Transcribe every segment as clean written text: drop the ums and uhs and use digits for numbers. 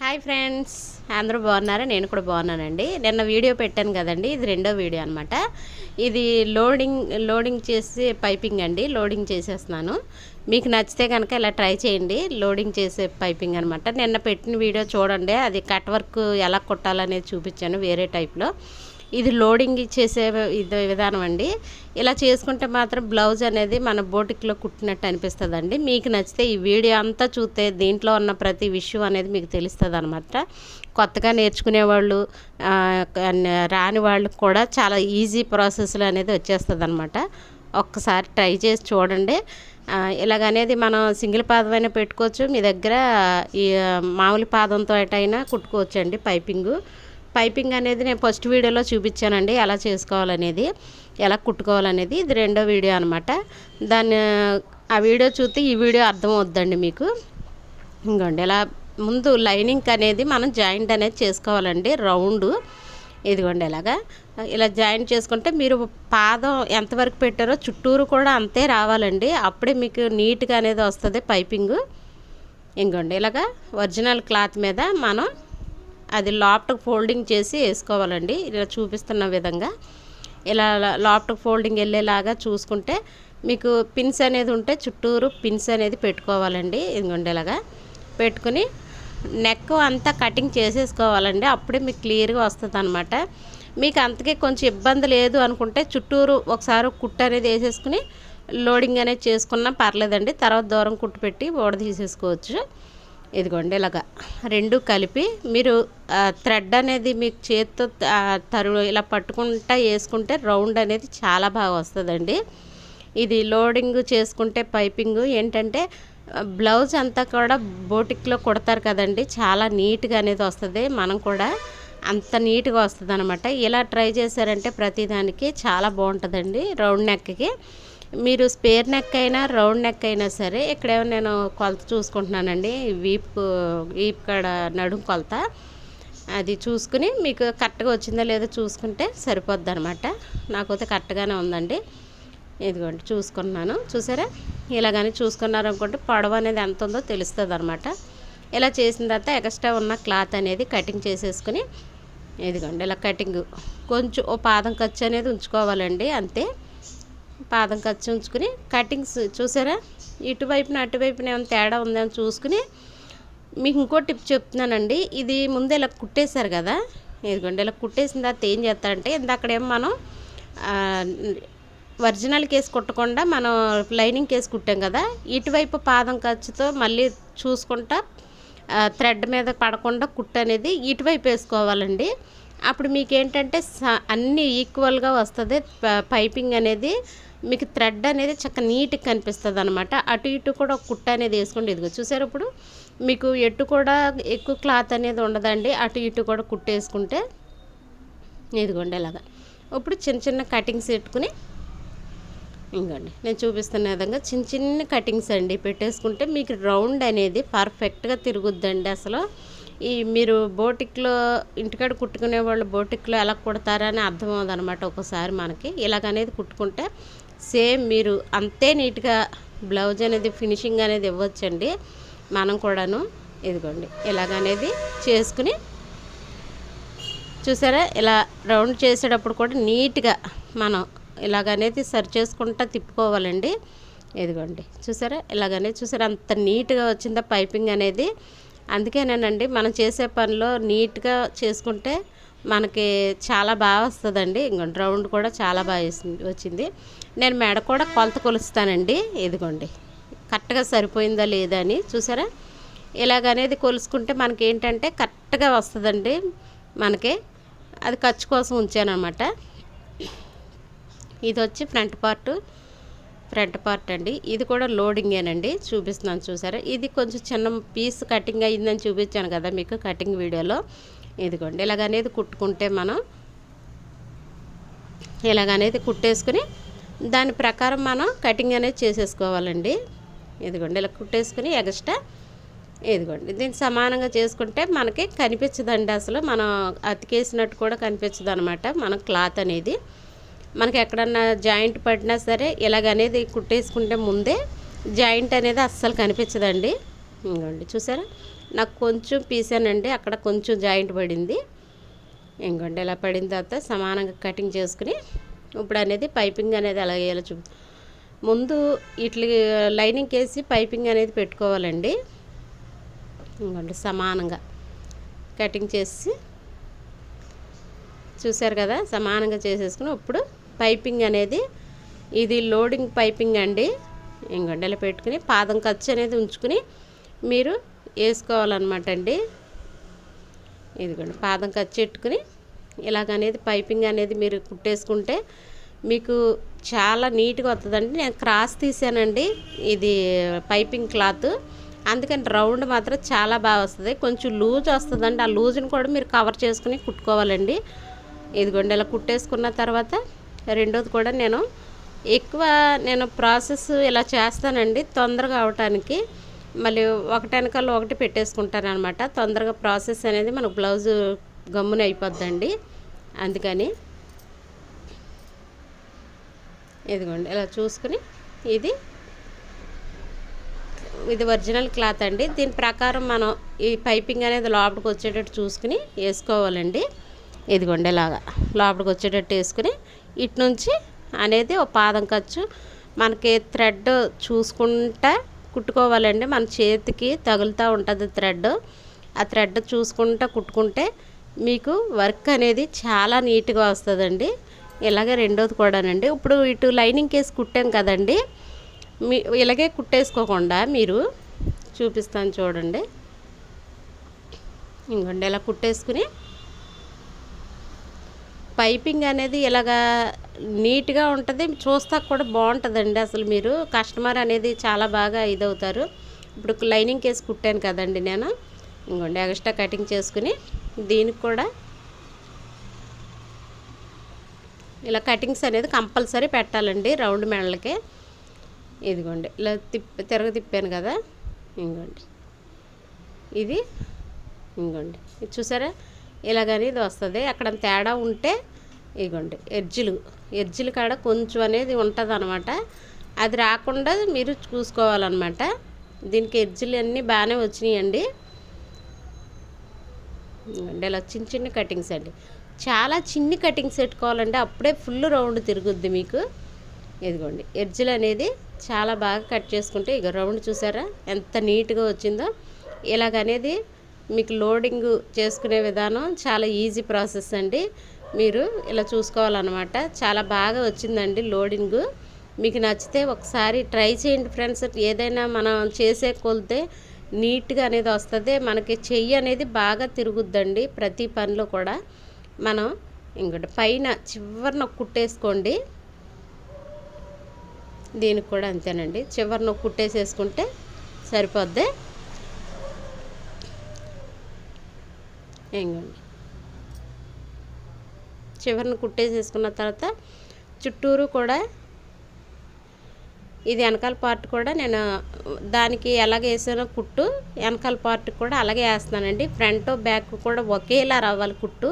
Hi friends, అందరూ బాగున్నారా? నేను కూడా బాగున్నానండి. నిన్న వీడియో పెట్టాను కదండి, ఇది రెండో వీడియో అనమాట. ఇది లోడింగ్ చేసి పైపింగ్ అండి. లోడింగ్ చేసేస్తున్నాను. మీకు నచ్చితే కనుక ఇలా ట్రై చేయండి. లోడింగ్ చేసే పైపింగ్ అనమాట. నిన్న పెట్టిన వీడియో చూడండి, అది కట్ వర్క్ ఎలా కుట్టాలనేది చూపించాను వేరే టైప్లో. ఇది లోడింగ్ చేసే విధానం అండి. ఇలా చేసుకుంటే మాత్రం బ్లౌజ్ అనేది మన బోటిక్లో కుట్టినట్టు అనిపిస్తుందండి. మీకు నచ్చితే ఈ వీడియో అంతా చూస్తే దీంట్లో ఉన్న ప్రతి విషయం అనేది మీకు తెలుస్తుంది అనమాట. కొత్తగా నేర్చుకునే వాళ్ళు, రాని వాళ్ళకి కూడా చాలా ఈజీ ప్రాసెస్లో అనేది వచ్చేస్తుంది అనమాట. ఒక్కసారి ట్రై చేసి చూడండి. ఇలాగనేది మనం సింగిల్ పాదం అయినా పెట్టుకోవచ్చు, మీ దగ్గర ఈ మామూలు పాదంతో అయినా కుట్టుకోవచ్చండి. పైపింగ్ అనేది నేను ఫస్ట్ వీడియోలో చూపించానండి, ఎలా చేసుకోవాలనేది, ఎలా కుట్టుకోవాలనేది. ఇది రెండో వీడియో అనమాట. ఆ వీడియో చూస్తే ఈ వీడియో అర్థమవుద్దండి మీకు. ఇంకోండి, ఇలా ముందు లైనింగ్ అనేది మనం జాయింట్ అనేది చేసుకోవాలండి. రౌండ్ ఇదిగోండి, ఇలా జాయింట్ చేసుకుంటే మీరు పాదం ఎంతవరకు పెట్టారో చుట్టూరు కూడా అంతే రావాలండి. అప్పుడే మీకు నీట్గా అనేది వస్తుంది పైపింగ్. ఇంకోండి, ఒరిజినల్ క్లాత్ మీద మనం అది లాఫ్ట్కి ఫోల్డింగ్ చేసి వేసుకోవాలండి. ఇలా చూపిస్తున్న విధంగా ఇలా లాఫ్ట్కి ఫోల్డింగ్ వెళ్ళేలాగా చూసుకుంటే మీకు పిన్స్ అనేది ఉంటే చుట్టూరు పిన్స్ అనేది పెట్టుకోవాలండి. ఇదిగోండి, పెట్టుకుని నెక్ అంతా కటింగ్ చేసేసుకోవాలండి. అప్పుడే మీకు క్లియర్గా వస్తుంది అనమాట. మీకు అంతకే కొంచెం ఇబ్బంది లేదు అనుకుంటే చుట్టూరు ఒకసారి కుట్టు అనేది వేసేసుకుని లోడింగ్ అనేది చేసుకున్నా పర్లేదండి. తర్వాత దూరం కుట్టు పెట్టి ఓడ తీసేసుకోవచ్చు. ఇదిగోండి, రెండు కలిపి మీరు థ్రెడ్ అనేది మీకు చేతితో ఇలా పట్టుకుంటా వేసుకుంటే రౌండ్ అనేది చాలా బాగా వస్తుందండి. ఇది లోడింగ్ చేసుకుంటే పైపింగ్ ఏంటంటే బ్లౌజ్ అంతా కూడా బోటిక్లో కుడతారు కదండి, చాలా నీట్గా అనేది వస్తుంది. మనం కూడా అంత నీట్గా వస్తుంది అనమాట. ఇలా ట్రై చేశారంటే ప్రతిదానికి చాలా బాగుంటుందండి. రౌండ్ నెక్కి మీరు స్పేర్ నెక్ అయినా రౌండ్ నెక్ అయినా సరే, ఇక్కడేమో నేను కొలత చూసుకుంటున్నానండి. వీపు కాడ నడుము కొలత అది చూసుకుని మీకు కరెక్ట్గా వచ్చిందో లేదో చూసుకుంటే సరిపోద్ది అనమాట. నాకైతే కరెక్ట్గానే ఉందండి. ఇదిగోండి, చూసుకున్నాను. చూసారా? ఇలాగని చూసుకున్నారనుకుంటే పొడవు అనేది ఎంత ఉందో తెలుస్తుంది అనమాట. ఇలా చేసిన తర్వాత ఎక్స్ట్రా ఉన్న క్లాత్ అనేది కటింగ్ చేసేసుకుని ఇదిగోండి, ఇలా కటింగ్ కొంచెం ఓ పాదం ఖర్చు అనేది ఉంచుకోవాలండి. అంతే, పాదం ఖర్చు ఉంచుకుని కటింగ్స్ చూసారా? ఇటువైపున అటువైపున ఏమైనా తేడా ఉందేమో చూసుకుని మీకు ఇంకో టిప్ చెప్తున్నానండి. ఇది ముందే ఇలా కుట్టేశారు కదా, ఇదిగోండి, ఇలా కుట్టేసిన తర్వాత ఏం చేస్తారంటే ఇందాకడేమో మనం ఒరిజినల్ కేసు కుట్టకుండా మనం లైనింగ్ కేసు కుట్టాం కదా, ఇటువైపు పాదం ఖర్చుతో మళ్ళీ చూసుకుంటా థ్రెడ్ మీద పడకుండా కుట్టు అనేది ఇటువైపు వేసుకోవాలండి. అప్పుడు మీకు ఏంటంటే అన్నీ ఈక్వల్గా వస్తుంది. పైపింగ్ అనేది మీకు థ్రెడ్ అనేది చక్కగా నీట్గా కనిపిస్తుంది అనమాట. అటు ఇటు కూడా ఒక కుట్ట అనేది వేసుకోండి. ఇదిగో చూసారు? ఇప్పుడు మీకు ఎటు కూడా ఎక్కువ క్లాత్ అనేది ఉండదండి. అటు ఇటు కూడా కుట్టేసుకుంటే ఇదిగోండి, ఇప్పుడు చిన్న చిన్న కటింగ్స్ పెట్టుకుని ఇంకోండి నేను చూపిస్తున్న విధంగా చిన్న చిన్న కటింగ్స్ అండి పెట్టేసుకుంటే మీకు రౌండ్ అనేది పర్ఫెక్ట్గా తిరుగుద్దండి. అసలు మీరు బోటిక్లో ఇంటికాడ కుట్టుకునే వాళ్ళు బోటిక్లో ఎలా కుడతారని అర్థమవుతుంది అనమాట. ఒక్కోసారి మనకి ఇలాగనేది కుట్టుకుంటే సేమ్ మీరు అంతే నీట్గా బ్లౌజ్ అనేది ఫినిషింగ్ అనేది ఇవ్వచ్చండి. మనం కూడాను ఇదిగోండి, ఇలాగనేది చేసుకుని చూసారా? ఇలా రౌండ్ చేసేటప్పుడు కూడా నీట్గా మనం ఇలాగనేది సరి చేసుకుంటా తిప్పుకోవాలండి. ఇదిగోండి, చూసారా? చూసారా అంత నీట్గా వచ్చిందా పైపింగ్ అనేది? అందుకేనేనండి మనం చేసే పనిలో నీట్గా చేసుకుంటే మనకి చాలా బాగా వస్తుందండి. ఇంకోండి, రౌండ్ కూడా చాలా బాగా వచ్చింది. నేను మెడ కూడా కొలత కొలుస్తానండి. ఇదిగోండి, కరెక్ట్గా సరిపోయిందా లేదా అని చూసారా? ఇలాగనేది కొలుసుకుంటే మనకి ఏంటంటే కరెక్ట్గా వస్తుందండి. మనకి అది ఖర్చు కోసం ఉంచాను అనమాట. ఇది వచ్చి ఫ్రంట్ పార్ట్ అండి. ఇది కూడా లోడింగేనండి, చూపిస్తున్నాను చూసారా? ఇది కొంచెం చిన్న పీస్ కటింగ్ అయ్యిందని చూపించాను కదా మీకు కటింగ్ వీడియోలో. ఇదిగోండి, ఇలాగనేది కుట్టుకుంటే మనం ఇలాగనేది కుట్టేసుకుని దాని ప్రకారం మనం కటింగ్ అనేది చేసేసుకోవాలండి. ఇదిగోండి, ఇలా కుట్టేసుకుని ఎక్స్ట్రా ఇదిగోండి దీన్ని సమానంగా చేసుకుంటే మనకి కనిపించదండి. అసలు మనం అతికేసినట్టు కూడా కనిపించదు అనమాట. మన క్లాత్ అనేది మనకి ఎక్కడన్నా జాయింట్ పడినా సరే ఇలాగనేది కుట్టేసుకుంటే ముందే జాయింట్ అనేది అస్సలు కనిపించదండి. ఇంకోండి చూసారా, నాకు కొంచెం పీసానండి, అక్కడ కొంచెం జాయింట్ పడింది. ఇంకోండి ఇలా పడిన తర్వాత సమానంగా కటింగ్ చేసుకుని ఇప్పుడు అనేది పైపింగ్ అనేది ఎలా వేయాలో ముందు ఇట్లా లైనింగ్ వేసి పైపింగ్ అనేది పెట్టుకోవాలండి. ఇంకోండి సమానంగా కటింగ్ చేసి చూసారు కదా, సమానంగా చేసేసుకుని ఇప్పుడు పైపింగ్ అనేది ఇది లోడింగ్ పైపింగ్ అండి. ఇంకోండి ఇలా పెట్టుకుని పాదం ఖర్చు అనేది ఉంచుకుని మీరు వేసుకోవాలన్నమాట అండి. ఇదిగోండి పాదం ఖర్చు పెట్టుకుని ఇలాగనేది పైపింగ్ అనేది మీరు కుట్టేసుకుంటే మీకు చాలా నీట్గా వస్తుందండి. నేను క్రాస్ తీసానండి, ఇది పైపింగ్ క్లాత్, అందుకని రౌండ్ మాత్రం చాలా బాగా వస్తుంది. కొంచెం లూజ్ వస్తుందండి, ఆ లూజ్ని కూడా మీరు కవర్ చేసుకుని కుట్టుకోవాలండి. ఇదిగోండి ఇలా కుట్టేసుకున్న తర్వాత రెండోది కూడా నేను ప్రాసెస్ ఇలా చేస్తానండి తొందరగా అవటానికి. మళ్ళీ ఒకటి వెనకాల ఒకటి పెట్టేసుకుంటాను అనమాట. తొందరగా ప్రాసెస్ అనేది మనకు బ్లౌజు గమ్మున అయిపోద్దండి. అందుకని ఇదిగోండి ఇలా చూసుకుని ఇది ఒరిజినల్ క్లాత్ అండి. దీని ప్రకారం మనం ఈ పైపింగ్ అనేది లోపలికి వచ్చేటట్టు చూసుకుని వేసుకోవాలండి. ఇదిగోండి ఇలాగా లోపలికి వచ్చేటట్టు వేసుకుని ఇటు నుంచి అనేది ఒక పాదం ఖర్చు మనకి థ్రెడ్ చూసుకుంటా కుట్టుకోవాలండి. మన చేతికి తగులుతూ ఉంటుంది థ్రెడ్, ఆ థ్రెడ్ చూసుకుంటా కుట్టుకుంటే మీకు వర్క్ అనేది చాలా నీట్గా వస్తుందండి. ఇలాగే రెండోది కూడానండి, ఇప్పుడు ఇటు లైనింగ్ కేసి కుట్టాం కదండి, ఇలాగే కుట్టేసుకోకుండా మీరు చూపిస్తాను చూడండి. ఇంకోండి ఇలా కుట్టేసుకుని పైపింగ్ అనేది ఇలాగా నీట్గా ఉంటుంది, చూస్తా కూడా బాగుంటుందండి. అసలు మీరు కస్టమర్ అనేది చాలా బాగా ఇదవుతారు. ఇప్పుడు లైనింగ్ కేసి కుట్టాను కదండి నేను, ఇంకోండి ఎక్స్ట్రా కటింగ్ చేసుకుని దీనికి కూడా ఇలా కటింగ్స్ అనేది కంపల్సరీ పెట్టాలండి రౌండ్ మెడలకి. ఇదిగోండి ఇలా తిప్పాను కదా, ఇంకోండి ఇంకోండి ఇది చూసారా, ఇలాగని ఇది వస్తుంది. అక్కడ తేడా ఉంటే ఇదిగోండి ఎడ్జిలు కాడ కొంచెం అనేది ఉంటుంది అనమాట, అది రాకుండా మీరు చూసుకోవాలన్నమాట. దీనికి ఎడ్జిలు అన్నీ బాగానే వచ్చినాయండి. ఇలా చిన్న చిన్న కటింగ్స్ అండి, చాలా చిన్ని కటింగ్స్ పెట్టుకోవాలండి, అప్పుడే ఫుల్ రౌండ్ తిరుగుద్ది మీకు. ఇదిగోండి ఎడ్జిలు అనేది చాలా బాగా కట్ చేసుకుంటే ఇక రౌండ్ చూసారా ఎంత నీట్గా వచ్చిందో. ఇలాగనేది మీకు లోడింగ్ చేసుకునే విధానం చాలా ఈజీ ప్రాసెస్ అండి. మీరు ఇలా చూసుకోవాలన్నమాట. చాలా బాగా వచ్చిందండి లోడింగు. మీకు నచ్చితే ఒకసారి ట్రై చేయండి ఫ్రెండ్స్. ఏదైనా మనం చేసే కొలితే నీట్గా అనేది వస్తుంది. మనకి చెయ్యి అనేది బాగా తిరుగుద్దండి ప్రతి పనిలో కూడా. మనం ఇంకోటి పైన చివరిన కుట్టేసుకోండి, దీనికి కూడా అంతేనండి, చివరిన కుట్టేసేసుకుంటే సరిపోద్ది. ఇంకోండి చివరిని కుట్టేసేసుకున్న తర్వాత చుట్టూరు కూడా ఇది వెనకాల పార్ట్ కూడా నేను దానికి ఎలాగ వేసానో కుట్టు వెనకాల పార్ట్ కూడా అలాగే వేస్తున్నానండి. ఫ్రంట్ బ్యాక్ కూడా ఒకేలా రావాలి కుట్టు,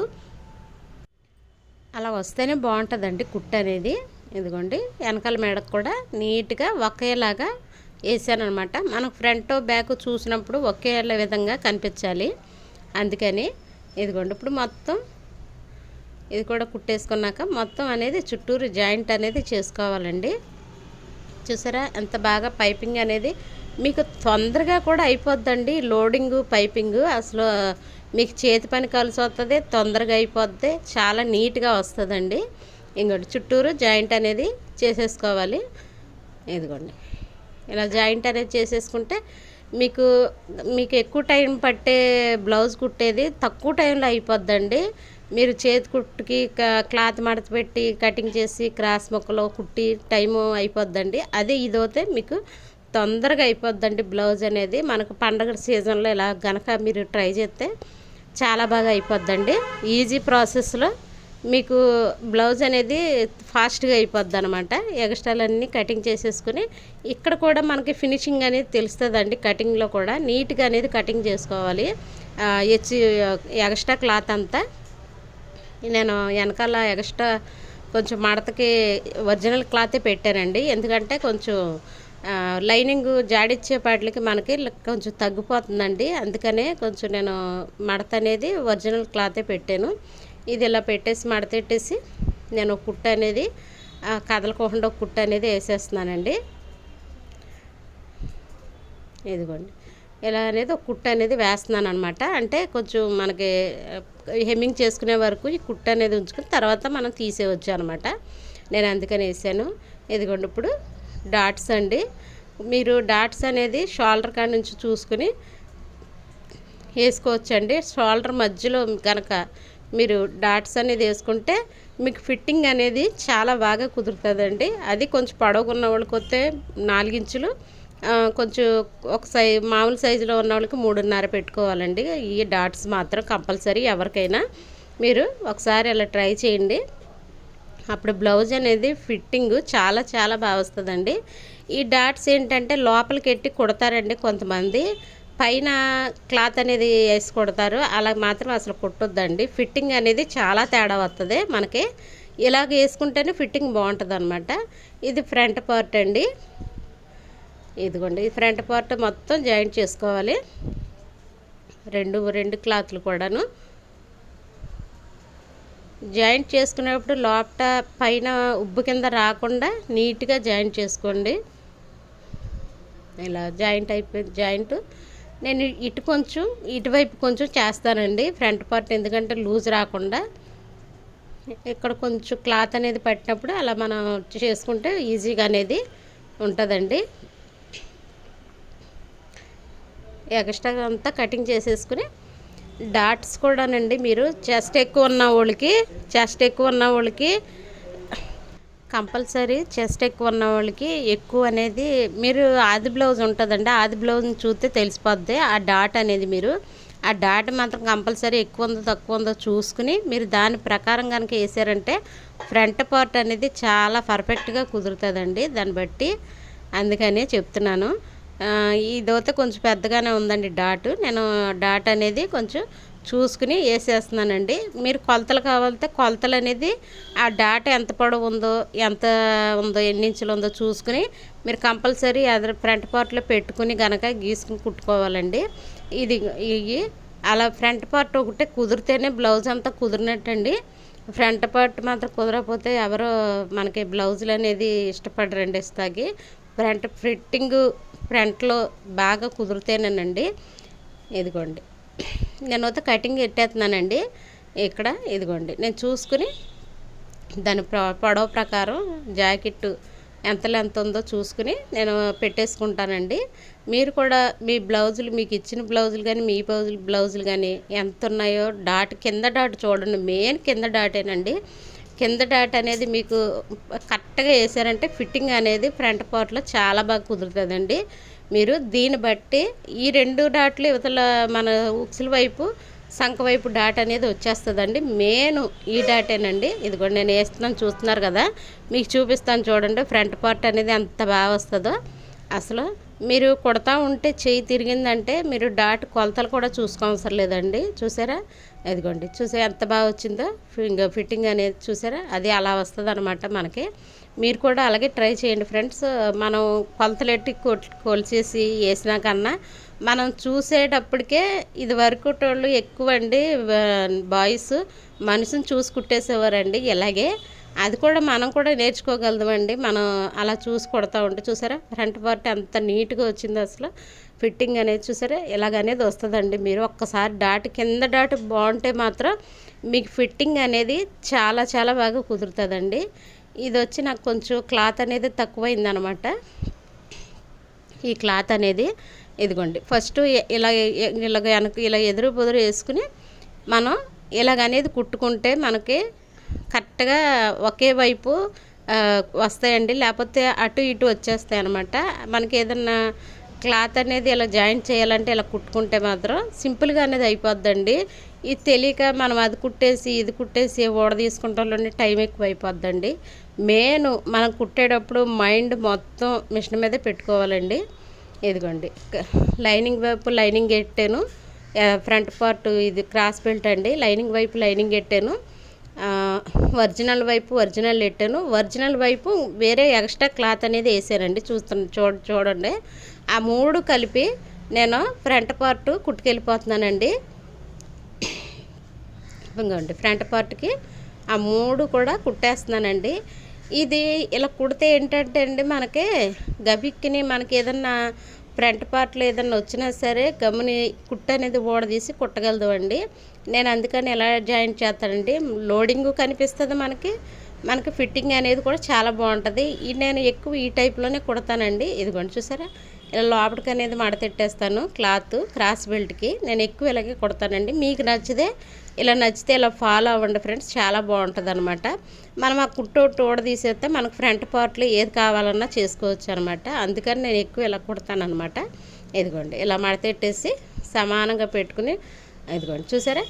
అలా వస్తేనే బాగుంటుందండి కుట్టు అనేది. ఇదిగోండి వెనకాల మెడకు కూడా నీట్గా ఒకేలాగా వేసాను అనమాట. మనకు ఫ్రంట్ బ్యాక్ చూసినప్పుడు ఒకే విధంగా కనిపించాలి, అందుకని ఇదిగోండి ఇప్పుడు మొత్తం ఇది కూడా కుట్టేసుకున్నాక మొత్తం అనేది చుట్టూరు జాయింట్ అనేది చేసుకోవాలండి. చూసారా ఎంత బాగా పైపింగ్ అనేది మీకు తొందరగా కూడా అయిపోద్దండి. లోడింగు పైపింగు అసలు మీకు చేతి పని కలిసి వస్తుంది, తొందరగా అయిపోద్ది, చాలా నీట్గా వస్తుందండి. ఇంకోటి చుట్టూరు జాయింట్ అనేది చేసేసుకోవాలి. ఇదిగోండి ఇలా జాయింట్ అనేది చేసేసుకుంటే మీకు ఎక్కువ టైం పట్టే బ్లౌజ్ కుట్టేది తక్కువ టైంలో అయిపోద్దండి. మీరు చేతి కుట్టుకి క్లాత్ మడత పెట్టి కటింగ్ చేసి క్రాస్ మొక్కలో కుట్టి టైము అయిపోద్దండి. అదే ఇదైతే మీకు తొందరగా అయిపోద్దండి బ్లౌజ్ అనేది. మనకు పండగ సీజన్లో ఇలా గనక మీరు ట్రై చేస్తే చాలా బాగా అయిపోద్దండి. ఈజీ ప్రాసెస్లో మీకు బ్లౌజ్ అనేది ఫాస్ట్గా అయిపోద్ది అనమాట. ఎక్స్ట్రాలన్నీ కటింగ్ చేసేసుకుని ఇక్కడ కూడా మనకి ఫినిషింగ్ అనేది తెలుస్తుందండి. కటింగ్లో కూడా నీట్గా అనేది కటింగ్ చేసుకోవాలి. ఎక్స్ట్రా క్లాత్ అంతా నేను వెనకాల ఎక్స్ట్రా కొంచెం మడతకి ఒరిజినల్ క్లాతే పెట్టానండి, ఎందుకంటే కొంచెం లైనింగ్ జాడిచ్చేపాటికి మనకి కొంచెం తగ్గిపోతుందండి. అందుకనే కొంచెం నేను మడత అనేది ఒరిజినల్ క్లాతే పెట్టాను. ఇది ఇలా పెట్టేసి మడతెట్టేసి నేను కుట్టు అనేది కదలకోకుండా కుట్టు అనేది వేసేస్తున్నానండి. ఇదిగోండి ఇలా అనేది ఒక కుట్టు అనేది వేస్తున్నాను అనమాట. అంటే కొంచెం మనకి హెమ్మింగ్ చేసుకునే వరకు ఈ కుట్టు అనేది ఉంచుకుని తర్వాత మనం తీసేయవచ్చు అనమాట. నేను అందుకని వేసాను. ఇదిగోండి ఇప్పుడు డాట్స్ అండి. మీరు డాట్స్ అనేది షోల్డర్ కాడ నుంచి చూసుకుని వేసుకోవచ్చండి. షోల్డర్ మధ్యలో కనుక మీరు డాట్స్ అనేది వేసుకుంటే మీకు ఫిట్టింగ్ అనేది చాలా బాగా కుదురుతుందండి. అది కొంచెం పొడవుగా ఉన్న వాళ్ళకి వస్తే 4 ఇంచులు, కొంచెం ఒక మామూలు సైజులో ఉన్న వాళ్ళకి 3.5 పెట్టుకోవాలండి. ఈ డాట్స్ మాత్రం కంపల్సరీ ఎవరికైనా మీరు ఒకసారి అలా ట్రై చేయండి. అప్పుడు బ్లౌజ్ అనేది ఫిట్టింగ్ చాలా చాలా బాగా వస్తుందండి. ఈ డాట్స్ ఏంటంటే లోపలికి ఎట్టి కుడతారండి కొంతమంది, పైన క్లాత్ అనేది వేసి కుడతారు. అలా మాత్రం అసలు కుట్టొద్దండి. ఫిట్టింగ్ అనేది చాలా తేడా వస్తుంది మనకి. ఇలాగ వేసుకుంటేనే ఫిట్టింగ్ బాగుంటుంది అనమాట. ఇది ఫ్రంట్ పార్ట్ అండి. ఇదిగోండి ఈ ఫ్రంట్ పార్ట్ మొత్తం జాయింట్ చేసుకోవాలి. రెండు క్లాత్లు కూడాను జాయింట్ చేసుకునేటప్పుడు లోపట పైన ఉబ్బు కింద రాకుండా నీట్గా జాయింట్ చేసుకోండి. ఇలా జాయింట్ అయిపోయింది. జాయింట్ నేను ఇటువైపు కొంచెం చేస్తానండి ఫ్రంట్ పార్ట్, ఎందుకంటే లూజ్ రాకుండా. ఇక్కడ కొంచెం క్లాత్ అనేది పట్టినప్పుడు అలా మనం చేసుకుంటే ఈజీగా అనేది ఉంటుందండి. ఎక్స్ట్రా అంతా కటింగ్ చేసేసుకుని డాట్స్ కూడానండి మీరు చెస్ట్ ఎక్కువ ఉన్న వాళ్ళకి కంపల్సరీ చెస్ట్ ఎక్కువ ఉన్న వాళ్ళకి ఎక్కువ అనేది మీరు ఆది బ్లౌజ్ ఉంటుందండి, ఆది బ్లౌజ్ని చూస్తే తెలిసిపోద్ది ఆ డాట్ అనేది. మీరు ఆ డాట్ మాత్రం కంపల్సరీ ఎక్కువ ఉందో తక్కువ ఉందో చూసుకుని మీరు దాని ప్రకారం కనుక వేసారంటే ఫ్రంట్ పార్ట్ అనేది చాలా పర్ఫెక్ట్గా కుదురుతుందండి. దాన్ని బట్టి అందుకనే చెప్తున్నాను. ఇదైతే కొంచెం పెద్దగానే ఉందండి డాట్. నేను డాట్ అనేది కొంచెం చూసుకుని వేసేస్తున్నానండి. మీరు కొలతలు కావాలంటే కొలతలు అనేది ఆ డాట్ ఎంత పొడవు ఉందో ఎన్ని ఇంచులు ఉందో చూసుకుని మీరు కంపల్సరీ అదే ఫ్రంట్ పార్ట్లో పెట్టుకుని కనుక గీసుకుని కుట్టుకోవాలండి. ఇవి అలా ఫ్రంట్ పార్ట్ ఒకటే కుదిరితేనే బ్లౌజ్ అంతా కుదిరినట్టండి. ఫ్రంట్ పార్ట్ మాత్రం కుదరకపోతే ఎవరో మనకి బ్లౌజులు అనేది ఇష్టపడరండి ఇస్తాకి. ఫ్రంట్ ఫిట్టింగ్ ఫ్రంట్లో బాగా కుదిరితేనేనండి. ఇదిగోండి నేనైతే కటింగ్ పెట్టేస్తున్నానండి. ఇక్కడ ఇదిగోండి నేను చూసుకుని దాని పొడవు ప్రకారం జాకెట్ ఎంత లెంత్ ఉందో చూసుకుని నేను పెట్టేసుకుంటానండి. మీరు కూడా మీ బ్లౌజులు మీకు ఇచ్చిన బ్లౌజులు కానీ మీ బ్లౌజులు కానీ ఎంత ఉన్నాయో కింద డాట్ చూడండి. మెయిన్ కింద డాటేనండి. కింద డాట్ అనేది మీకు కరెక్ట్గా వేసారంటే ఫిట్టింగ్ అనేది ఫ్రంట్ పార్ట్లో చాలా బాగా కుదురుతుందండి. మీరు దీన్ని బట్టి ఈ 2 డాట్లు ఇవతల మన ఉక్సుల వైపు సంక వైపు డాట్ అనేది వచ్చేస్తుందండి. మెయిన్ ఈ డాటేనండి. ఇదిగోండి నేను వేస్తున్నాను చూస్తున్నారు కదా, మీకు చూపిస్తాను చూడండి ఫ్రంట్ పార్ట్ అనేది ఎంత బాగా వస్తుందో. అసలు మీరు కుడతా ఉంటే చెయ్యి తిరిగిందంటే మీరు డాట్ కొలతలు కూడా చూసుకోవసరం లేదండి. చూసారా, ఇదిగోండి చూసే ఎంత బాగా వచ్చిందో ఫిట్టింగ్ అనేది. చూసారా, అది అలా వస్తుంది అనమాట మనకి. మీరు కూడా అలాగే ట్రై చేయండి ఫ్రెండ్స్. మనం కొలతలెట్టి కొలిచేసి వేసినా కన్నా మనం చూసేటప్పటికే ఇది వరకు వాళ్ళు ఎక్కువ అండి బాయ్స్ మనిషిని చూసి కుట్టేసేవారండి. ఇలాగే అది కూడా మనం కూడా నేర్చుకోగలమండి. మనం అలా చూసి కొడతా ఉంటే చూసారా ఫ్రంట్ పార్ట్ ఎంత నీట్గా వచ్చిందో అసలు ఫిట్టింగ్ అనేది. చూసారా ఇలాగనేది వస్తుందండి. మీరు ఒక్కసారి కింద డాట్ బాగుంటే మాత్రం మీకు ఫిట్టింగ్ అనేది చాలా చాలా బాగా కుదురుతుందండి. ఇది వచ్చి నాకు కొంచెం క్లాత్ అనేది తక్కువైందనమాట. ఈ క్లాత్ అనేది ఇదిగోండి ఫస్ట్ ఇలా ఎదురు పొదురు వేసుకుని మనం ఇలాగనేది కుట్టుకుంటే మనకి కరెక్ట్గా ఒకే వైపు వస్తాయండి. లేకపోతే అటు ఇటు వచ్చేస్తాయి అనమాట. మనకి ఏదన్నా క్లాత్ అనేది ఇలా జాయింట్ చేయాలంటే ఇలా కుట్టుకుంటే మాత్రం సింపుల్గా అనేది అయిపోద్దండి. ఇది తెలియక మనం అది కుట్టేసి ఇది కుట్టేసి ఓడ తీసుకుంటాంలోనే టైం ఎక్కువ అయిపోద్దండి. మెయిన్ మనం కుట్టేటప్పుడు మైండ్ మొత్తం మిషన్ మీదే పెట్టుకోవాలండి. ఇదిగోండి లైనింగ్ వైపు లైనింగ్ పెట్టాను. ఫ్రంట్ పార్ట్ ఇది క్రాస్ బెల్ట్ అండి. లైనింగ్ వైపు లైనింగ్ పెట్టాను. ఒరిజినల్ వైపు ఒరిజినల్ పెట్టాను, ఒరిజినల్ వైపు వేరే ఎక్స్ట్రా క్లాత్ అనేది వేసానండి. చూడండి, ఆ 3 కలిపి నేను ఫ్రంట్ పార్ట్ కుట్టుకెళ్ళిపోతున్నానండి. ఇంకోండి ఫ్రంట్ పార్ట్కి ఆ 3 కూడా కుట్టేస్తున్నానండి. ఇది ఇలా కుడితే ఏంటంటే అండి, మనకి గబిక్కిని మనకి ఏదన్నా ఫ్రంట్ పార్ట్లో ఏదన్నా వచ్చినా సరే గమ్ముని కుట్టు అనేది ఊడదీసి కుట్టగలదు అండి. నేను అందుకని ఎలా జాయింట్ చేస్తానండి, లోడింగు కనిపిస్తుంది మనకి ఫిట్టింగ్ అనేది కూడా చాలా బాగుంటుంది. నేను ఎక్కువ ఈ టైప్లోనే కుడతానండి. ఇదిగోండి చూసారా, ఇలా లోపలికి అనేది మడతెట్టేస్తాను. క్లాత్ క్రాస్ బెల్ట్కి నేను ఎక్కువ ఇలాగే కుడతానండి. మీకు నచ్చితే ఇలా ఫాలో అవ్వండి ఫ్రెండ్స్, చాలా బాగుంటుంది అనమాట. మనం ఆ కుట్టు ఊడదీసేస్తే మనకు ఫ్రంట్ పార్ట్లో ఏది కావాలన్నా చేసుకోవచ్చు అనమాట. అందుకని నేను ఎక్కువ ఇలా కుడతాను అనమాట. ఇదిగోండి ఇలా మడతెట్టేసి సమానంగా పెట్టుకుని, ఇదిగోండి చూసారా,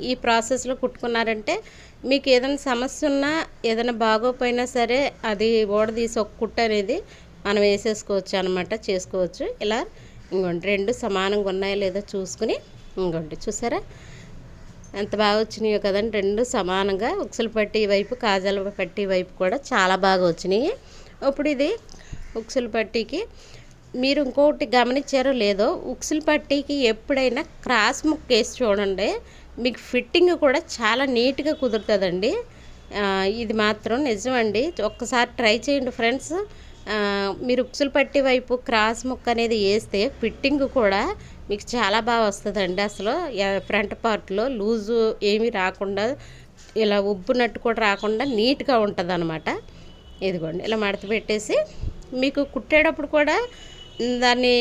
ఈ ప్రాసెస్లో కుట్టుకున్నారంటే మీకు ఏదైనా సమస్య ఉన్నా ఏదైనా బాగోపోయినా సరే అది ఊడదీసి ఒక కుట్టు అనేది మనం వేసేసుకోవచ్చు అనమాట, చేసుకోవచ్చు. ఇలా ఇంకోండి 2 సమానంగా ఉన్నాయో లేదో చూసుకుని, ఇంకోండి చూసారా ఎంత బాగా వచ్చినాయో కదండి. 2 సమానంగా ఉక్సులు పట్టీ వైపు కాజాల పట్టీ వైపు కూడా చాలా బాగా వచ్చినాయి. ఇప్పుడు ఇది ఉక్సులు పట్టీకి మీరు ఇంకొకటి గమనించారో లేదో, ఉక్సులు పట్టీకి ఎప్పుడైనా క్రాస్ ముక్క వేసి చూడండి, మీకు ఫిట్టింగ్ కూడా చాలా నీట్గా కుదురుతుందండి. ఇది మాత్రం నిజమండి. ఒక్కసారి ట్రై చేయండి ఫ్రెండ్స్. మీరు ఉక్సులు పట్టీ వైపు క్రాస్ ముక్క అనేది వేస్తే ఫిట్టింగ్ కూడా మీకు చాలా బాగా వస్తుందండి. అసలు ఫ్రంట్ పార్ట్లో లూజు ఏమీ రాకుండా, ఇలా ఉబ్బునట్టు కూడా రాకుండా నీట్గా ఉంటుంది అనమాట. ఇదిగోండి ఇలా మడత పెట్టేసి మీకు కుట్టేటప్పుడు కూడా దాన్ని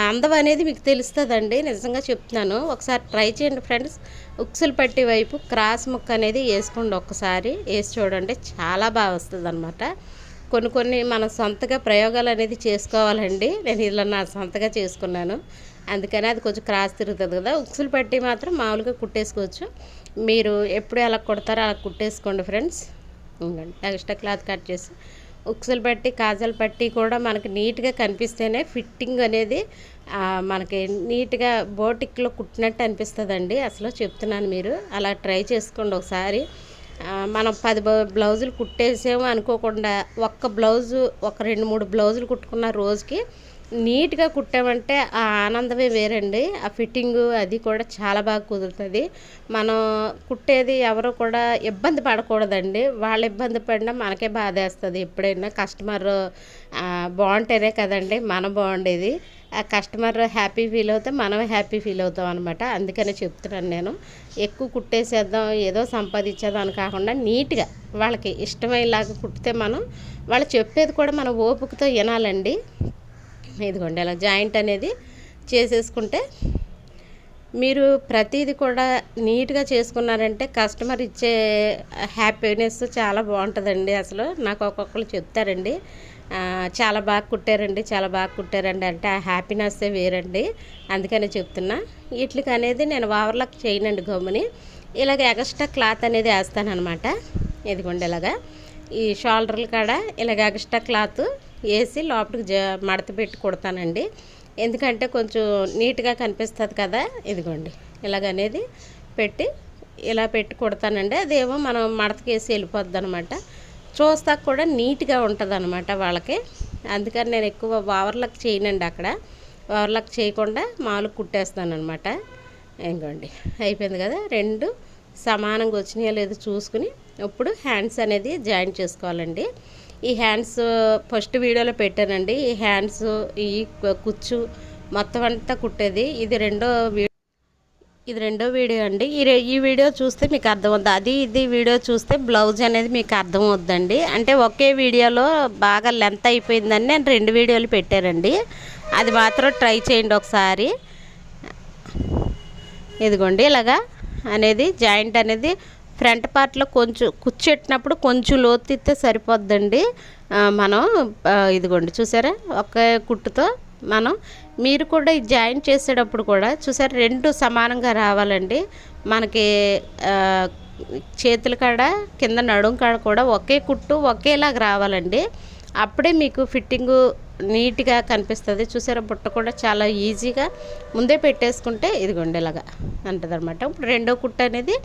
అందం అనేది మీకు తెలుస్తుందండి, నిజంగా చెప్తున్నాను. ఒకసారి ట్రై చేయండి ఫ్రెండ్స్. ఉక్సులు పట్టీ వైపు క్రాస్ ముక్క అనేది వేసుకోండి, ఒక్కసారి వేసి చూడండి, చాలా బాగా వస్తుంది అనమాట. కొన్ని మన సొంతగా ప్రయోగాలు అనేది చేసుకోవాలండి. నేను ఇలా నా సొంతగా చేసుకున్నాను, అందుకని అది కొంచెం క్రాస్ తిరుగుతుంది కదా. ఉక్సులు పట్టీ మాత్రం మామూలుగా కుట్టేసుకోవచ్చు. మీరు ఎప్పుడు ఎలా కుడతారో అలా కుట్టేసుకోండి ఫ్రెండ్స్. ఎక్స్ట్రా క్లాత్ కట్ చేసి ఉక్సులు పట్టీ కాజాల పట్టీ కూడా మనకి నీట్గా కనిపిస్తేనే ఫిట్టింగ్ అనేది మనకి నీట్గా బోటిక్లో కుట్టినట్టు అనిపిస్తుందండి. అసలు చెప్తున్నాను, మీరు అలా ట్రై చేసుకోండి ఒకసారి. మనం 10 బ్లౌజులు కుట్టేసాము అనుకోకుండా ఒక్క బ్లౌజు, ఒక 2-3 బ్లౌజులు కుట్టుకున్న రోజుకి నీట్గా కుట్టామంటే ఆ ఆనందమే వేరండి. ఆ ఫిట్టింగు అది కూడా చాలా బాగా కుదురుతుంది. మనం కుట్టేది ఎవరు కూడా ఇబ్బంది పడకూడదండి. వాళ్ళు ఇబ్బంది పడినా మనకే బాధేస్తుంది. ఎప్పుడైనా కస్టమర్ బాగుంటేనే కదండి మనం బాగుండేది. ఆ కస్టమర్ హ్యాపీ ఫీల్ అవుతే మనం హ్యాపీ ఫీల్ అవుతాం అనమాట. అందుకనే చెప్తున్నాను నేను, ఎక్కువ కుట్టేసేద్దాం ఏదో సంపాదించేద్దాం అని కాకుండా నీట్గా వాళ్ళకి ఇష్టమయ్యేలాగా కుట్టితే వాళ్ళు చెప్పేది కూడా మన ఓపికతో వినాలండి. ఇదిగోండి అలా జాయింట్ అనేది చేసేసుకుంటే మీరు ప్రతిదీ కూడా నీట్గా చేసుకున్నారంటే కస్టమర్ ఇచ్చే హ్యాపీనెస్ చాలా బాగుంటుందండి. అసలు నాకు ఒక్కొక్కరు చెప్తారండి, చాలా బాగా కుట్టారండి అంటే ఆ హ్యాపీనెస్సే వేరండి. అందుకని చెప్తున్నా. వీటికి అనేది నేను ఓవర్లాక్ చేయనండి, గమ్ముని ఇలాగ ఎక్స్ట్రా క్లాత్ అనేది వేస్తానమాట. ఇదిగోండి ఇలాగా ఈ షోల్డర్ల కాడ ఇలాగ ఎక్స్ట్రా క్లాత్ వేసి లోపలికి మడత పెట్టి కుడతానండి. ఎందుకంటే కొంచెం నీట్గా కనిపిస్తుంది కదా. ఇదిగోండి ఇలాగనేది ఇలా పెట్టి కుడతానండి. అదేమో మనం మడతకి వేసి వెళ్ళిపోద్ది అనమాట. చూస్తా కూడా నీట్గా ఉంటుంది అనమాట వాళ్ళకి. అందుకని నేను ఎక్కువ ఓవర్లాక్ చేయనండి. అక్కడ ఓవర్లాక్ చేయకుండా మామూలుగా కుట్టేస్తాను అనమాట. ఇంకోండి అయిపోయింది కదా. 2 సమానంగా వచ్చినాయో లేదో చూసుకుని ఇప్పుడు హ్యాండ్స్ అనేది జాయిన్ చేసుకోవాలండి. ఈ హ్యాండ్స్ ఫస్ట్ వీడియోలో పెట్టానండి. ఈ హ్యాండ్స్, ఈ కుచ్చు మొత్తం అంతా కుట్టేది ఇది రెండో వీడియో అండి. ఈ వీడియో చూస్తే మీకు అర్థమవుతుంది. ఇది వీడియో చూస్తే బ్లౌజ్ అనేది మీకు అర్థమవుద్దండి. అంటే ఒకే వీడియోలో బాగా లెంత్ అయిపోయిందని నేను 2 వీడియోలు పెట్టానండి. అది మాత్రం ట్రై చేయండి ఒకసారి. ఇదిగోండి ఇలాగా అనేది జాయింట్ అనేది ఫ్రంట్ పార్ట్లో కొంచెం కుచ్చెట్టినప్పుడు కొంచెం లోతిస్తే సరిపోద్దండి. మనం ఇదిగోండి చూసారా, ఒకే కుట్టుతో మీరు కూడా ఈ జాయింట్ చేసేటప్పుడు కూడా చూసారా 2 సమానంగా రావాలండి. మనకి చేతుల కాడ కింద నడుం కాడ కూడా ఒకే కుట్టు ఒకేలాగా రావాలండి. అప్పుడే మీకు ఫిట్టింగు నీట్గా కనిపిస్తుంది. చూసారా బుట్ట కూడా చాలా ఈజీగా ముందే పెట్టేసుకుంటే ఇదిగోండి ఇలాగా అంటదనమాట. ఇప్పుడు రెండో కుట్టు అనేది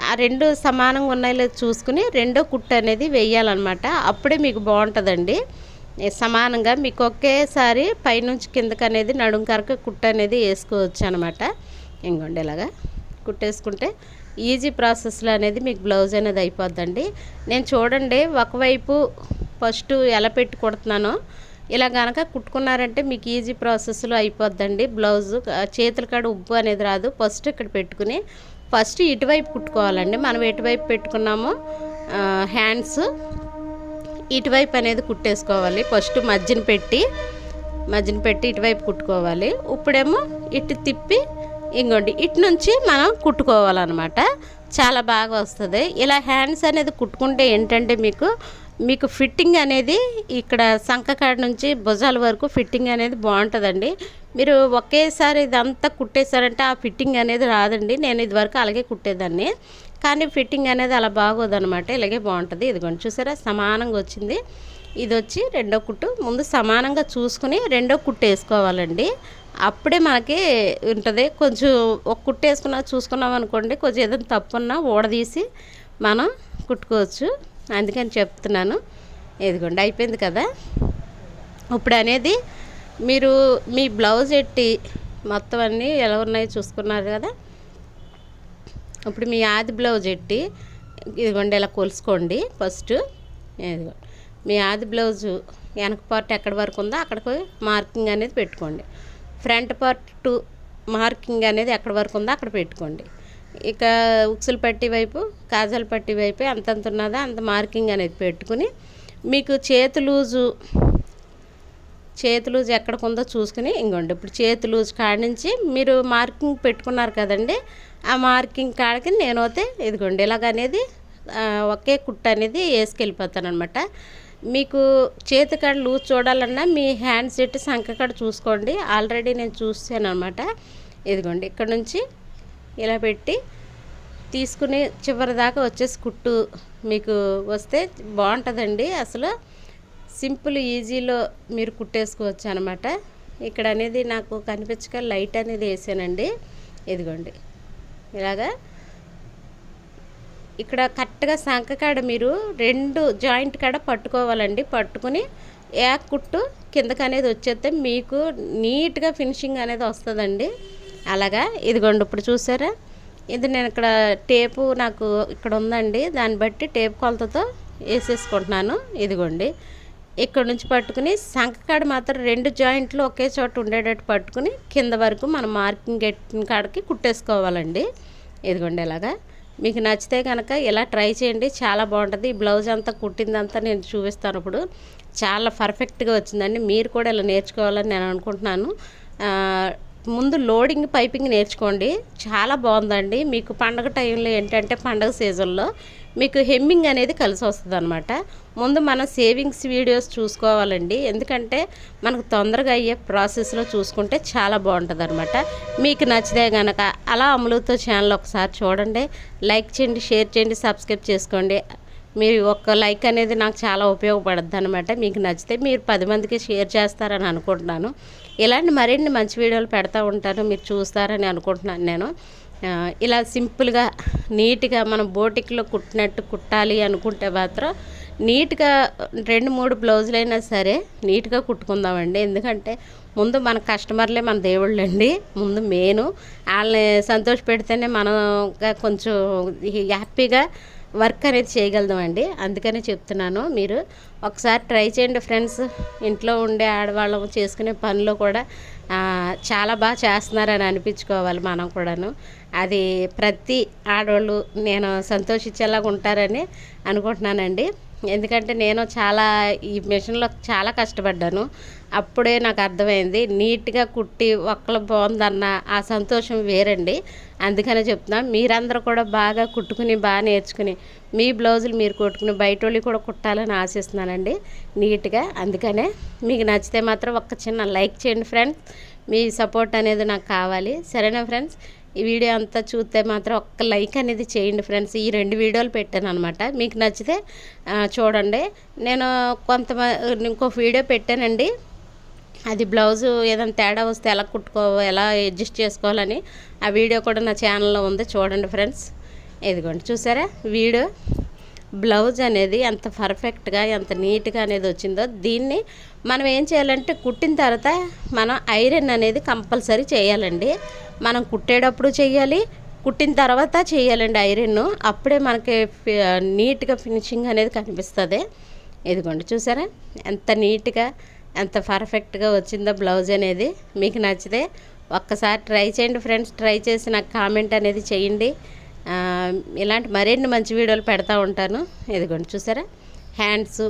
ఆ రెండు సమానంగా ఉన్నాయో లేదో చూసుకుని రెండో కుట్టు అనేది వేయాలన్నమాట. అప్పుడే మీకు బాగుంటుందండి. సమానంగా మీకు ఒకేసారి పైనుంచి కిందకి అనేది నడుం కరకు కుట్టు అనేది వేసుకోవచ్చు అనమాట. ఇంకోండి ఇలాగా కుట్టేసుకుంటే ఈజీ ప్రాసెస్లో అనేది మీకు బ్లౌజ్ అనేది అయిపోద్దండి. నేను చూడండి ఒకవైపు ఫస్ట్ ఎలా పెట్టి కుడుతున్నానో ఇలా కనుక కుట్టుకున్నారంటే మీకు ఈజీ ప్రాసెస్లో అయిపోద్దండి. బ్లౌజు చేతుల కాడ ఉబ్బు అనేది రాదు. ఫస్ట్ ఇక్కడ పెట్టుకుని ఫస్ట్ ఇటువైపు కుట్టుకోవాలండి. మనం ఎటువైపు పెట్టుకున్నామో హ్యాండ్స్ ఇటువైపు అనేది కుట్టేసుకోవాలి. ఫస్ట్ మధ్యన పెట్టి ఇటువైపు కుట్టుకోవాలి. ఇప్పుడేమో ఇటు తిప్పి ఇంకోండి ఇటు నుంచి మనం కుట్టుకోవాలన్నమాట. చాలా బాగా వస్తుంది. ఇలా హ్యాండ్స్ అనేది కుట్టుకుంటే ఏంటంటే మీకు ఫిట్టింగ్ అనేది ఇక్కడ సంకకాడ నుంచి భుజాల వరకు ఫిట్టింగ్ అనేది బాగుంటుందండి. మీరు ఒకేసారి ఇదంతా కుట్టేశారంటే ఆ ఫిట్టింగ్ అనేది రాదండి. నేను ఇదివరకు అలాగే కుట్టేదాన్ని, కానీ ఫిట్టింగ్ అనేది అలా బాగోదన్నమాట. ఇలాగే బాగుంటుంది. ఇదిగోండి చూసారా సమానంగా వచ్చింది. ఇది వచ్చి రెండో కుట్టు. ముందు సమానంగా చూసుకుని రెండో కుట్టు వేసుకోవాలండి. అప్పుడే మనకి ఉంటుంది. కొంచెం ఒక కుట్టు వేసుకున్నా చూసుకున్నాం అనుకోండి, కొంచెం ఏదైనా తప్పున్నా ఊడదీసి మనం కుట్టుకోవచ్చు. అందుకని చెప్తున్నాను. ఇదిగోండి అయిపోయింది కదా. ఇప్పుడు అనేది మీరు మీ బ్లౌజ్ ఎట్టి మొత్తం అన్నీ ఎలా ఉన్నాయో చూసుకున్నారు కదా. ఇప్పుడు మీ ఆది బ్లౌజ్ ఎట్టి ఇదిగోండి ఇలా కొలుసుకోండి. ఫస్ట్ ఇదిగోండి మీ ఆది బ్లౌజు వెనక పార్ట్ ఎక్కడి వరకు ఉందో అక్కడికి మార్కింగ్ అనేది పెట్టుకోండి. ఫ్రంట్ పార్ట్ మార్కింగ్ అనేది ఎక్కడి వరకు ఉందో అక్కడ పెట్టుకోండి. ఇక ఉక్సుల పట్టి వైపు కాజాల పట్టి వైపు అంతంత ఉన్నదో అంత మార్కింగ్ అనేది పెట్టుకుని మీకు చేతి లూజు ఎక్కడికి ఉందో చూసుకుని ఇంకోండి ఇప్పుడు చేతి లూజు కాడ నుంచి మీరు మార్కింగ్ పెట్టుకున్నారు కదండి. ఆ మార్కింగ్ కాడికి నేనైతే ఇదిగోండి ఇలాగనేది ఒకే కుట్టు అనేది వేసుకెళ్ళిపోతాను అనమాట. మీకు చేతి కాడ లూజ్ చూడాలన్నా మీ హ్యాండ్ సెట్ సంఖ కాడ చూసుకోండి. ఆల్రెడీ నేను చూసాను అనమాట. ఇదిగోండి ఇక్కడ నుంచి ఇలా పెట్టి తీసుకుని చివరి దాకా వచ్చేసి కుట్టు మీకు వస్తే బాగుంటుందండి. అసలు సింపుల్ ఈజీలో మీరు కుట్టేసుకోవచ్చు అనమాట. ఇక్కడ అనేది నాకు కనిపించక లైట్ అనేది వేసానండి. ఇదిగోండి ఇలాగా ఇక్కడ కరెక్ట్గా సంఖ కాడ మీరు రెండు జాయింట్ కాడ పట్టుకోవాలండి. పట్టుకుని కుట్టు కిందకి అనేది వచ్చేస్తే మీకు నీట్గా ఫినిషింగ్ అనేది వస్తుందండి. అలాగా ఇదిగోండి ఇప్పుడు చూసారా, ఇది నేను ఇక్కడ టేపు నాకు ఇక్కడ ఉందండి. దాన్ని బట్టి టేప్ కొలతతో వేసేసుకుంటున్నాను. ఇదిగోండి ఇక్కడ నుంచి పట్టుకుని సంఖ కాడ మాత్రం రెండు జాయింట్లు ఒకే చోట ఉండేటట్టు పట్టుకుని కింద వరకు మనం మార్కింగ్ ఎట్టిన కాడికి కుట్టేసుకోవాలండి. ఇదిగోండి ఇలాగా మీకు నచ్చితే కనుక ఇలా ట్రై చేయండి. చాలా బాగుంటుంది. ఈ బ్లౌజ్ అంతా కుట్టిందంతా నేను చూపిస్తాను. ఇప్పుడు చాలా పర్ఫెక్ట్గా వచ్చిందండి. మీరు కూడా ఇలా నేర్చుకోవాలని నేను అనుకుంటున్నాను. ముందు లోడింగ్ పైపింగ్ నేర్చుకోండి. చాలా బాగుందండి. మీకు పండగ టైంలో ఏంటంటే పండగ సీజన్లో మీకు హెమ్మింగ్ అనేది కలిసి వస్తుంది అనమాట. ముందు మనం సేవింగ్స్ వీడియోస్ చూసుకోవాలండి. ఎందుకంటే మనకు తొందరగా అయ్యే ప్రాసెస్లో చూసుకుంటే చాలా బాగుంటుంది అనమాట. మీకు నచ్చితే కనుక అలా అమలుతో ఛానల్ ఒకసారి చూడండి. లైక్ చేయండి, షేర్ చేయండి, సబ్స్క్రైబ్ చేసుకోండి. మీరు ఒక్క లైక్ అనేది నాకు చాలా ఉపయోగపడుద్ది అనమాట. మీకు నచ్చితే మీరు 10 మందికి షేర్ చేస్తారని అనుకుంటున్నాను. ఇలాంటి మరిన్ని మంచి వీడియోలు పెడతా ఉంటాను, మీరు చూస్తారని అనుకుంటున్నాను నేను. ఇలా సింపుల్గా నీట్గా మనం బోటిక్లో కుట్టినట్టు కుట్టాలి అనుకుంటే మాత్రం నీట్గా 2-3 బ్లౌజులైనా సరే నీట్గా కుట్టుకుందామండి. ఎందుకంటే ముందు మన కస్టమర్లే మన దేవుళ్ళండి. ముందు మెయిన్ వాళ్ళని సంతోష పెడితేనే మనం కొంచెం హ్యాపీగా వర్క్ అనేది చేయగలుగుతామండి. అందుకనే చెప్తున్నాను. మీరు ఒకసారి ట్రై చేయండి ఫ్రెండ్స్. ఇంట్లో ఉండే ఆడవాళ్ళం చేసుకునే పనిలో కూడా చాలా బాగా చేస్తున్నారని అనిపించుకోవాలి మనం కూడాను. అది ప్రతి ఆడవాళ్ళు నేను సంతోషించేలాగా ఉంటారని అనుకుంటున్నానండి. ఎందుకంటే నేను చాలా ఈ మిషన్లో చాలా కష్టపడ్డాను. అప్పుడే నాకు అర్థమైంది నీట్గా కుట్టి ఒక్కలు బాగుందన్న ఆ సంతోషం వేరండి. అందుకనే చెప్తున్నా, మీరందరూ కూడా బాగా కుట్టుకుని బాగా నేర్చుకుని మీ బ్లౌజులు మీరు కుట్టుకుని బయట వాళ్ళు కూడా కుట్టాలని ఆశిస్తున్నానండి నీట్గా. అందుకనే మీకు నచ్చితే మాత్రం ఒక్క చిన్న లైక్ చేయండి ఫ్రెండ్స్. మీ సపోర్ట్ అనేది నాకు కావాలి. సరేనా ఫ్రెండ్స్? ఈ వీడియో అంతా చూస్తే మాత్రం ఒక్క లైక్ అనేది చేయండి ఫ్రెండ్స్. ఈ 2 వీడియోలు పెట్టాను అనమాట. మీకు నచ్చితే చూడండి. నేను ఇంకో వీడియో పెట్టానండి. అది బ్లౌజు ఏదైనా తేడా వస్తే ఎలా ఎలా అడ్జస్ట్ చేసుకోవాలని ఆ వీడియో కూడా నా ఛానల్లో ఉంది, చూడండి ఫ్రెండ్స్. ఇదిగోండి చూసారా వీడియో. బ్లౌజ్ అనేది ఎంత పర్ఫెక్ట్గా ఎంత నీట్గా అనేది వచ్చిందో. దీన్ని మనం ఏం చేయాలంటే కుట్టిన తర్వాత మనం ఐరన్ అనేది కంపల్సరీ చేయాలండి. మనం కుట్టేటప్పుడు చేయాలి, కుట్టిన తర్వాత చేయాలండి ఐరన్. అప్పుడే మనకి నీట్గా ఫినిషింగ్ అనేది కనిపిస్తుంది. ఇదిగోండి చూసారా ఎంత నీట్గా ఎంత పర్ఫెక్ట్గా వచ్చిందో బ్లౌజ్ అనేది. మీకు నచ్చితే ఒక్కసారి ట్రై చేయండి ఫ్రెండ్స్. ట్రై చేసి నాకు కామెంట్ అనేది చేయండి. ఇలాంటి మరిన్ని మంచి వీడియోలు పెడతా ఉంటాను. ఇదిగోండి చూసారా హ్యాండ్స్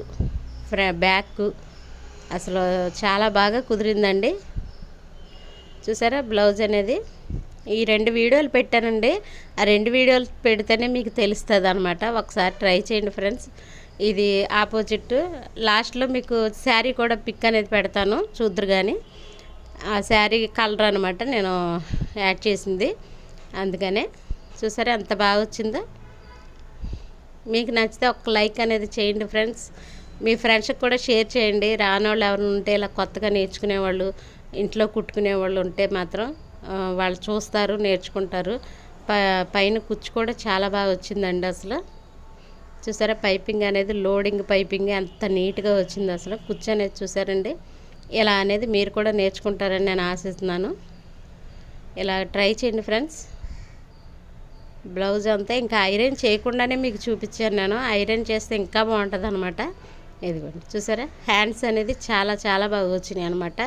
బ్యాక్ అసలు చాలా బాగా కుదిరిందండి. చూసారా బ్లౌజ్ అనేది. ఈ 2 వీడియోలు పెట్టానండి. ఆ 2 వీడియోలు పెడితేనే మీకు తెలుస్తుంది అనమాట. ఒకసారి ట్రై చేయండి ఫ్రెండ్స్. ఇది ఆపోజిట్. లాస్ట్లో మీకు శారీ కూడా పిక్ అనేది పెడతాను, చూద్దరు కానీ. ఆ శారీ కలర్ అనమాట నేను యాడ్ చేసింది, అందుకనే. చూసారా ఎంత బాగా వచ్చిందో. మీకు నచ్చితే ఒక లైక్ అనేది చేయండి ఫ్రెండ్స్. మీ ఫ్రెండ్స్కి కూడా షేర్ చేయండి. రానోళ్ళు ఎవరైనా ఉంటే ఇలా కొత్తగా నేర్చుకునేవాళ్ళు, ఇంట్లో కుట్టుకునేవాళ్ళు ఉంటే మాత్రం వాళ్ళు చూస్తారు, నేర్చుకుంటారు. పైన కుచ్చు కూడా చాలా బాగా వచ్చిందండి అసలు. చూసారా పైపింగ్ అనేది లోడింగ్ పైపింగ్ ఎంత నీట్గా వచ్చింది అసలు. కుచ్చు అనేది చూసారండి. ఇలా అనేది మీరు కూడా నేర్చుకుంటారని నేను ఆశిస్తున్నాను. ఇలా ట్రై చేయండి ఫ్రెండ్స్. బ్లౌజ్ అంతా ఇంకా ఐరన్ చేయకుండానే మీకు చూపించాను నేను. ఐరన్ చేస్తే ఇంకా బాగుంటుంది అనమాట. ఇదిగోండి చూసారా హ్యాండ్స్ అనేది చాలా చాలా బాగా వచ్చినాయి అనమాట.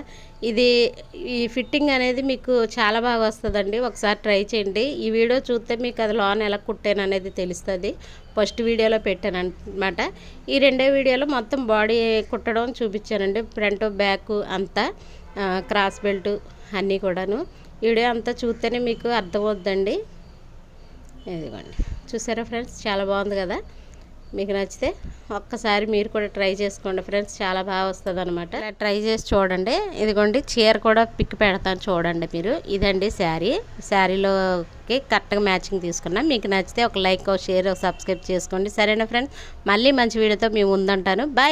ఈ ఫిట్టింగ్ అనేది మీకు చాలా బాగా వస్తుందండి. ఒకసారి ట్రై చేయండి. ఈ వీడియో చూస్తే మీకు అది లోన్ ఎలా కుట్టాను అనేది తెలుస్తుంది. ఫస్ట్ వీడియోలో పెట్టాను అనమాట. ఈ 2వ వీడియోలో మొత్తం బాడీ కుట్టడం చూపించానండి. ఫ్రంట్ బ్యాక్ అంతా క్రాస్ బెల్ట్ అన్నీ కూడాను. వీడియో అంతా చూస్తేనే మీకు అర్థమవుద్దండి. ఇదిగోండి చూసారా ఫ్రెండ్స్ చాలా బాగుంది కదా. మీకు నచ్చితే ఒక్కసారి మీరు కూడా ట్రై చేసుకోండి ఫ్రెండ్స్. చాలా బాగా వస్తుంది అనమాట. ట్రై చేసి చూడండి. ఇదిగోండి చీర కూడా పిక్ పెడతాను చూడండి మీరు. ఇదండి శారీలోకి కరెక్ట్గా మ్యాచింగ్ తీసుకున్నా. మీకు నచ్చితే ఒక లైక్, ఒక షేర్, ఒక సబ్స్క్రైబ్ చేసుకోండి. సరేనా ఫ్రెండ్స్. మళ్ళీ మంచి వీడియోతో మేము ముందుంటాను. బాయ్.